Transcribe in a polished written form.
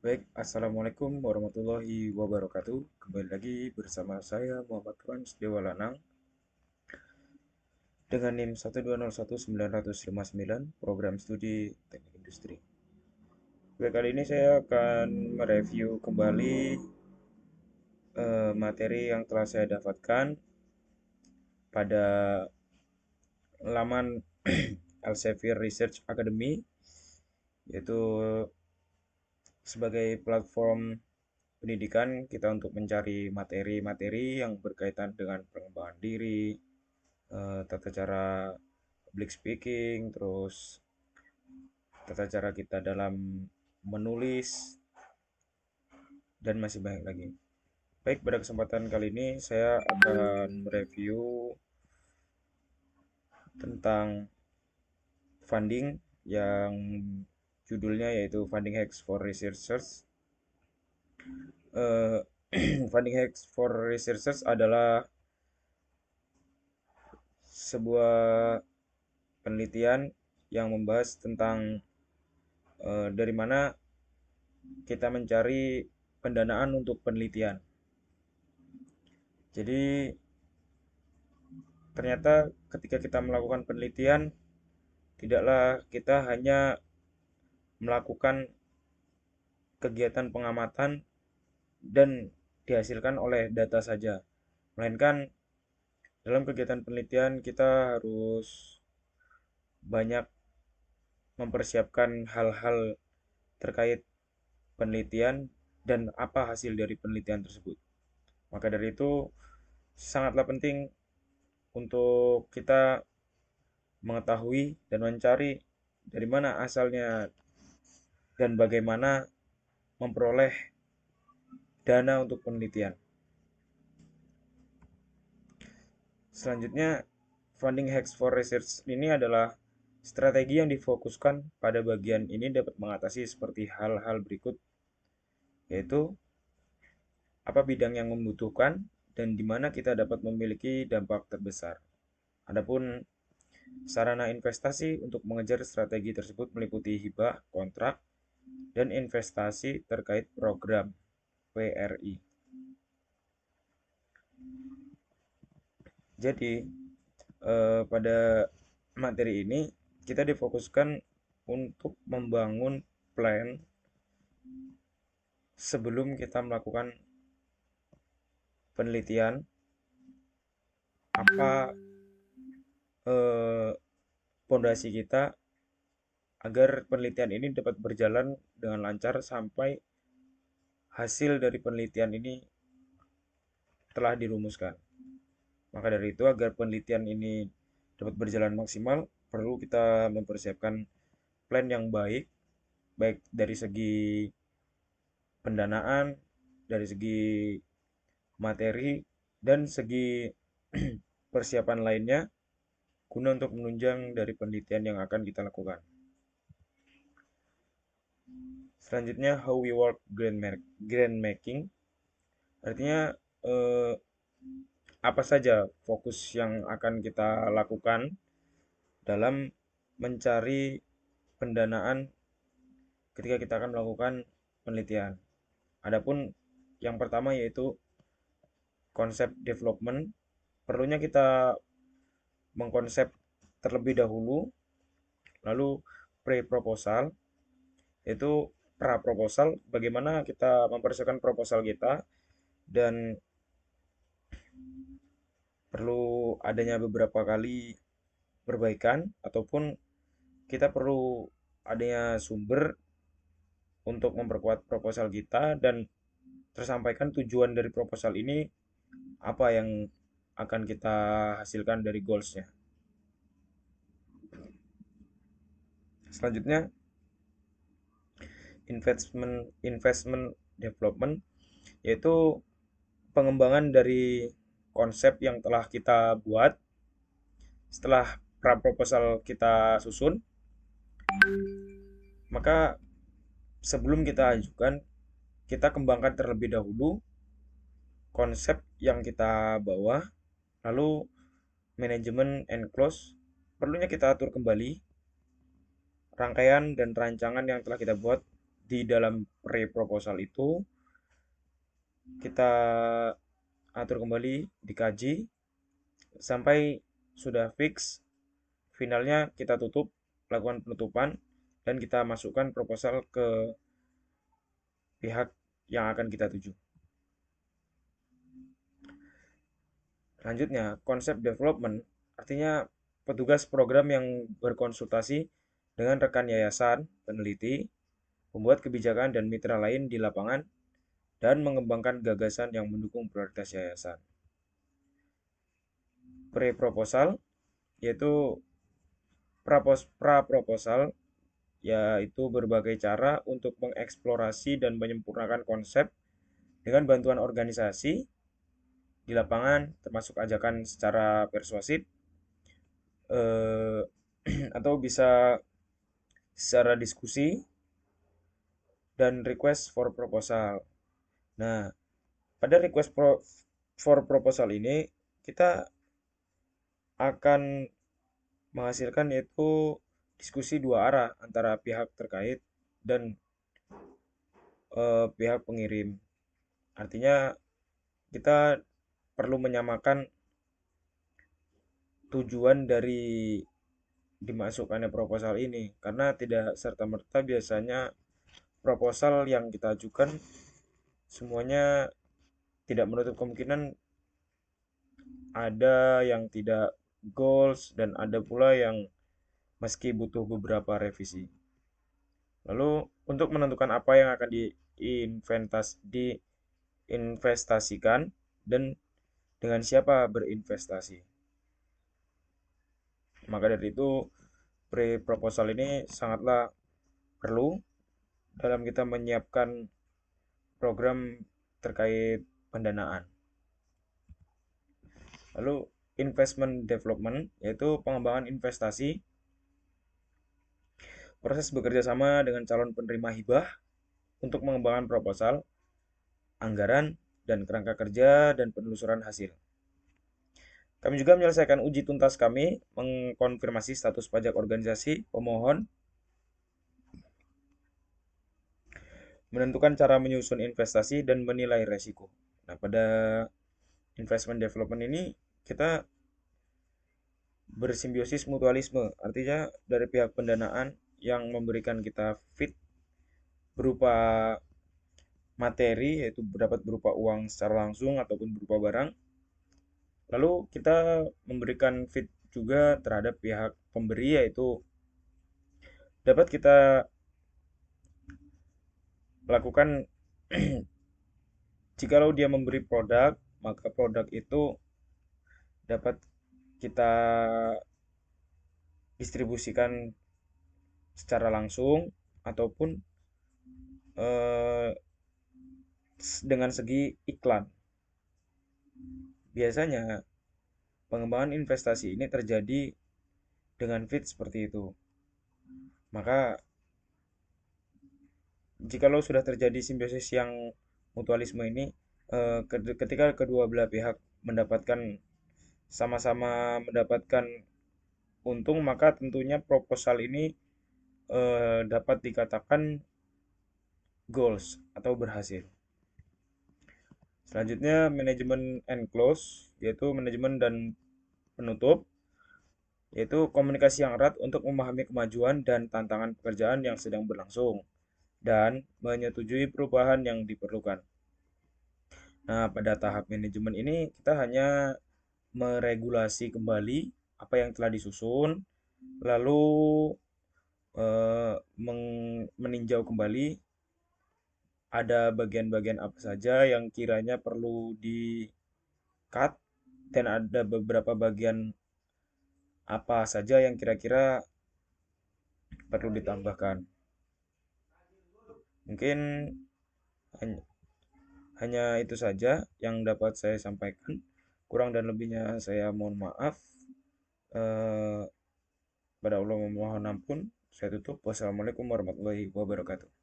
Baik, Assalamualaikum warahmatullahi wabarakatuh. Kembali lagi bersama saya Muhammad Frans Dewalanang dengan NIM 1201959 Program Studi Teknik Industri. Baik, kali ini saya akan mereview kembali materi yang telah saya dapatkan pada laman Elsevier Research Academy, yaitu sebagai platform pendidikan kita untuk mencari materi-materi yang berkaitan dengan pengembangan diri, tata cara public speaking, terus tata cara kita dalam menulis, dan masih banyak lagi. Baik, pada kesempatan kali ini saya akan mereview tentang funding yang judulnya yaitu Funding Hacks for Researchers. Eh, Funding Hacks for Researchers adalah sebuah penelitian yang membahas tentang dari mana kita mencari pendanaan untuk penelitian. Jadi ternyata ketika kita melakukan penelitian, tidaklah kita hanya melakukan kegiatan pengamatan dan dihasilkan oleh data saja, melainkan dalam kegiatan penelitian kita harus banyak mempersiapkan hal-hal terkait penelitian dan apa hasil dari penelitian tersebut. Maka dari itu sangatlah penting untuk kita mengetahui dan mencari dari mana asalnya dan bagaimana memperoleh dana untuk penelitian. Selanjutnya, Funding Hacks for Research ini adalah strategi yang difokuskan pada bagian ini dapat mengatasi seperti hal-hal berikut, yaitu apa bidang yang membutuhkan dan di mana kita dapat memiliki dampak terbesar. Adapun sarana investasi untuk mengejar strategi tersebut meliputi hibah, kontrak, dan investasi terkait program PRI. Jadi, pada materi ini kita difokuskan untuk membangun plan sebelum kita melakukan penelitian, apa fondasi kita agar penelitian ini dapat berjalan dengan lancar sampai hasil dari penelitian ini telah dirumuskan. Maka dari itu, agar penelitian ini dapat berjalan maksimal, perlu kita mempersiapkan plan yang baik, baik dari segi pendanaan, dari segi materi, dan segi persiapan lainnya guna untuk menunjang dari penelitian yang akan kita lakukan. Selanjutnya, how we work grant making, artinya eh, apa saja fokus yang akan kita lakukan dalam mencari pendanaan ketika kita akan melakukan penelitian. Adapun yang pertama yaitu konsep development, perlunya kita mengkonsep terlebih dahulu, lalu pre-proposal, yaitu pra-proposal, bagaimana kita mempersiapkan proposal kita, dan perlu adanya beberapa kali perbaikan, ataupun kita perlu adanya sumber untuk memperkuat proposal kita dan tersampaikan tujuan dari proposal ini apa yang akan kita hasilkan dari goalsnya. Selanjutnya, investment development, yaitu pengembangan dari konsep yang telah kita buat setelah pra proposal kita susun. Maka sebelum kita ajukan, kita kembangkan terlebih dahulu konsep yang kita bawa, lalu manajemen and close, perlunya kita atur kembali rangkaian dan rancangan yang telah kita buat di dalam pre-proposal itu kita atur kembali, dikaji sampai sudah fix, finalnya kita tutup, lakukan penutupan, dan kita masukkan proposal ke pihak yang akan kita tuju. Selanjutnya, konsep development artinya petugas program yang berkonsultasi dengan rekan yayasan, peneliti, membuat kebijakan dan mitra lain di lapangan, dan mengembangkan gagasan yang mendukung prioritas yayasan. Pre-proposal yaitu pra-proposal, yaitu berbagai cara untuk mengeksplorasi dan menyempurnakan konsep dengan bantuan organisasi di lapangan, termasuk ajakan secara persuasif, eh, atau bisa secara diskusi, dan request for proposal. Nah, pada for proposal ini kita akan menghasilkan yaitu diskusi dua arah antara pihak terkait dan pihak pengirim. Artinya kita perlu menyamakan tujuan dari dimasukkannya proposal ini karena tidak serta-merta biasanya proposal yang kita ajukan semuanya tidak menutup kemungkinan ada yang tidak goals dan ada pula yang meski butuh beberapa revisi. Lalu untuk menentukan apa yang akan diinvestasikan dan dengan siapa berinvestasi. Maka dari itu pre-proposal ini sangatlah perlu dalam kita menyiapkan program terkait pendanaan. Lalu investment development yaitu pengembangan investasi, proses bekerja sama dengan calon penerima hibah untuk mengembangkan proposal, anggaran, dan kerangka kerja dan penelusuran hasil. Kami juga menyelesaikan uji tuntas kami, mengkonfirmasi status pajak organisasi pemohon, menentukan cara menyusun investasi, dan menilai resiko. Nah, pada investment development ini kita bersimbiosis mutualisme, artinya dari pihak pendanaan yang memberikan kita feed berupa materi, yaitu dapat berupa uang secara langsung ataupun berupa barang. Lalu kita memberikan feed juga terhadap pihak pemberi, yaitu dapat kita lakukan jikalau dia memberi produk, maka produk itu dapat kita distribusikan secara langsung ataupun dengan segi iklan. Biasanya pengembangan investasi ini terjadi dengan feed seperti itu. Maka jikalau sudah terjadi simbiosis yang mutualisme ini, ketika kedua belah pihak mendapatkan sama-sama mendapatkan untung, maka tentunya proposal ini dapat dikatakan goals atau berhasil. Selanjutnya manajemen and close, yaitu manajemen dan penutup, yaitu komunikasi yang erat untuk memahami kemajuan dan tantangan pekerjaan yang sedang berlangsung dan menyetujui perubahan yang diperlukan. Nah, pada tahap manajemen ini kita hanya meregulasi kembali apa yang telah disusun, lalu meninjau kembali ada bagian-bagian apa saja yang kiranya perlu di cut dan ada beberapa bagian apa saja yang kira-kira perlu ditambahkan. Mungkin hanya itu saja yang dapat saya sampaikan. Kurang dan lebihnya saya mohon maaf. Pada Allah memohon ampun. Saya tutup. Wassalamualaikum warahmatullahi wabarakatuh.